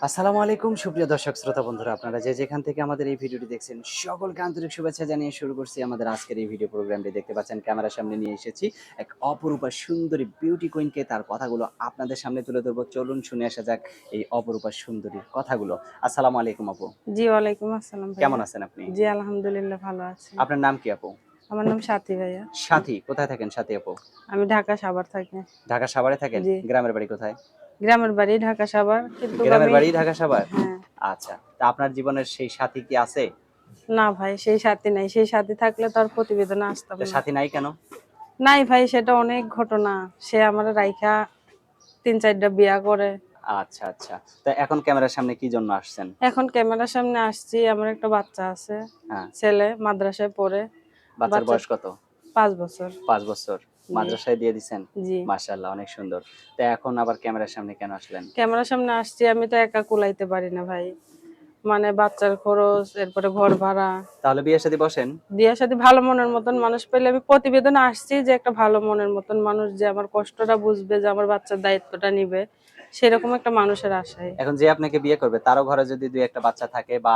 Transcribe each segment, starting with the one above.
আসসালামু আলাইকুম সুপ্রিয় দর্শক শ্রোতা বন্ধুরা, আপনারা যে যেখান থেকে আমাদের এই ভিডিওটি দেখছেন সকলকে আন্তরিক শুভেচ্ছা জানিয়ে শুরু করছি আমাদের আজকের এই ভিডিও প্রোগ্রামটি। দেখতে পাচ্ছেন ক্যামেরার সামনে নিয়ে এসেছি এক অপরূপা সুন্দরী বিউটি কুইনকে। তার কথাগুলো আপনাদের সামনে তুলে ধরবো, চলুন শুনে আসা যাক এই অপরূপা সুন্দরীর কথাগুলো। আসসালামু আলাইকুম আপু, জি, ওয়ালাইকুম আসসালাম কেমন ভাইয়া। আছেন আপনি? জি, আলহামদুলিল্লাহ ভালো আছি। আপনার নাম কি আপু? আমার নাম সাথী ভাইয়া। সাথী, কোথায় থাকেন সাথী আপু? আমি ঢাকা সাভার থাকি। ঢাকা সাভারে থাকেন? জি, গ্রামের বাড়ি কোথায়? গ্রামের বাড়ি ঢাকা সাভার, কিন্তু গ্রামের আমি বাড়ি ঢাকা সাভার। হ্যাঁ, আচ্ছা, তা আপনার জীবনের সেই সাথী কি আছে? না ভাই, সেই সাথী নাই। সেই সাথী থাকলে তো আর প্রতিবেদনে আসতাম তা না। সাথী নাই কেন? নাই ভাই, সেটা অনেক ঘটনা। সে আমার রাইখা ৩-৪টা বিয়া করে। আচ্ছা আচ্ছা, তা এখন ক্যামেরার সামনে কি জন্য আসছেন? এখন ক্যামেরার সামনে আসছি, আমার একটা বাচ্চা আছে। হ্যাঁ, ছেলে মাদ্রাসায় পড়ে। বাচ্চার বাচ্চা বয়স কত? ৫ বছর। ৫ বছর। জি, মাদ্রাসায় দিয়ে দিছেন? জি। মাশাআল্লাহ, অনেক সুন্দর। তো এখন আবার ক্যামেরার সামনে কেন আসলেন? ক্যামেরার সামনে আসছি, আমি তো একা কুলাইতে পারি না ভাই। মানে বাচ্চার খরচ, এরপরে ঘর ভাড়া। তাহলে বিয়ে-শাদী বসেন? বিয়ের সাথে ভালো মনের মতন মানুষ পেলে, আমি প্রতিবেদনে আসছি যে একটা ভালো মনের মতন মানুষ, যে আমার কষ্টটা বুঝবে, যে আমার বাচ্চার দায়িত্বটা নিবে, সেরকম একটা মানুষের আশায়। এখন যে আপনাকে বিয়ে করবে তারও ঘরে যদি ২-১ টা বাচ্চা থাকে, বা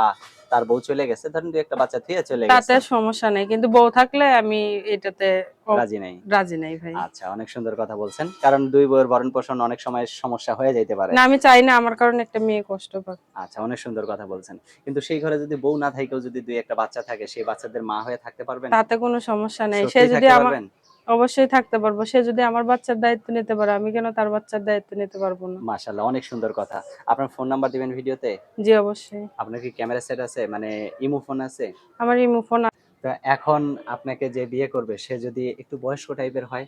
তার বউ চলে গেছে, ধরেন ২-১ টা বাচ্চা থুয়ে চলে তাতে গেছে, সমস্যা নেই, কিন্তু বউ থাকলে আমি এটাতে রাজি নাই? রাজি নাই ভাই। আচ্ছা, অনেক সুন্দর কথা বলছেন। কারণ ২ বউয়ের ভরণ-পোষণ অনেক সময় সমস্যা হয়ে যাইতে পারে। না, আমি চাই না আমার কারণে একটা মেয়ে কষ্ট পাক। আচ্ছা, অনেক সুন্দর কথা বলছেন। কিন্তু সেই ঘরে যদি বউ না থাকেও যদি ২-১ টা বাচ্চা থাকে, সেই বাচ্চাদের মা হয়ে থাকতে পারবেন? তাতে কোনো সমস্যা নেই। সে সত্যিই যদি থাকতে আমার পারবেন? অবশ্যই থাকতে পারবো। সে যদি আমার বাচ্চার দায়িত্ব নিতে পারে, আমি কেন তার বাচ্চার দায়িত্ব নিতে পারবো না? মাশাআল্লাহ, অনেক সুন্দর কথা। আপনার ফোন নাম্বার দিবেন ভিডিওতে? জি, অবশ্যই। আপনার কি ক্যামেরা সেট আছে? মানে ইমো ফোন আছে? আমার ইমো ফোন। তো এখন আপনাকে যে বিয়ে করবে সে যদি একটু বয়স্ক টাইপের হয়?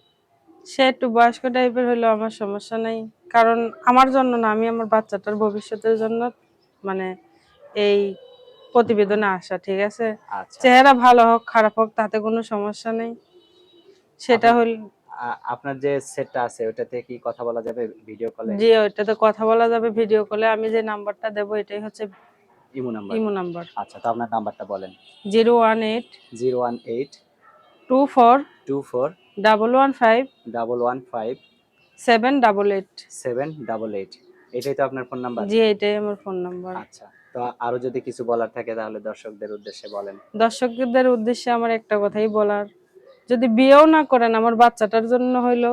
সে একটু বয়স্ক টাইপের হইলেও আমার সমস্যা নাই। কারণ আমার জন্য না, আমি আমার বাচ্চাটার ভবিষ্যতের জন্য মানে এই প্রতিবেদনে আসা, ঠিক আছে? আচ্ছা। চেহারা ভালো হোক খারাপ হোক তাতে কোনো সমস্যা নেই। সেটা আপনার হইল আপনার যে সেটটা আছে ওটাতে কি কথা বলা যাবে ভিডিও কলে? জি, ওইটাতে কথা বলা যাবে ভিডিও কলে। আমি যে নাম্বারটা দেবো এটাই হচ্ছে ইমো নাম্বার? Imo number. আচ্ছা, তো আপনার নাম্বারটা বলেন। 018 018 24 24 115 115 788। 788। এটাই তো আপনার ফোন নাম্বার? জি, এটাই আমার ফোন নাম্বার। আচ্ছা। তো আরো যদি কিছু বলার থাকে তাহলে দর্শকদের উদ্দেশ্যে বলেন। দর্শকদের উদ্দেশ্যে আমার একটা কথাই বলার, যদি বিয়েও না করেন আমার বাচ্চাটার জন্য হইলো,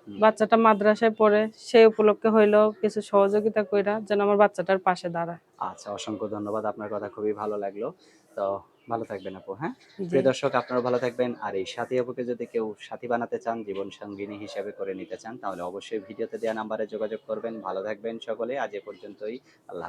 হুম। বাচ্চাটা মাদ্রাসায় পড়ে সেই উপলক্ষে হইলো কিছু সহযোগিতা কইরা যেন আমার বাচ্চাটার পাশে দাঁড়ায়। আচ্ছা, অসংখ্য ধন্যবাদ। আপনার কথা খুবই ভালো লাগলো। তো ভালো থাকবেন আপু, হ্যাঁ? জি, প্রিয় দর্শক, আপনারাও ভালো থাকবেন। আর এই সাথী আপুকে যদি কেউ সাথী বানাতে চান, জীবন সঙ্গিনী হিসেবে করে নিতে চান, তাহলে অবশ্যই ভিডিওতে দেওয়া নাম্বারে যোগাযোগ করবেন। ভালো থাকবেন সকলে। আজ এ পর্যন্তই। আল্লাহ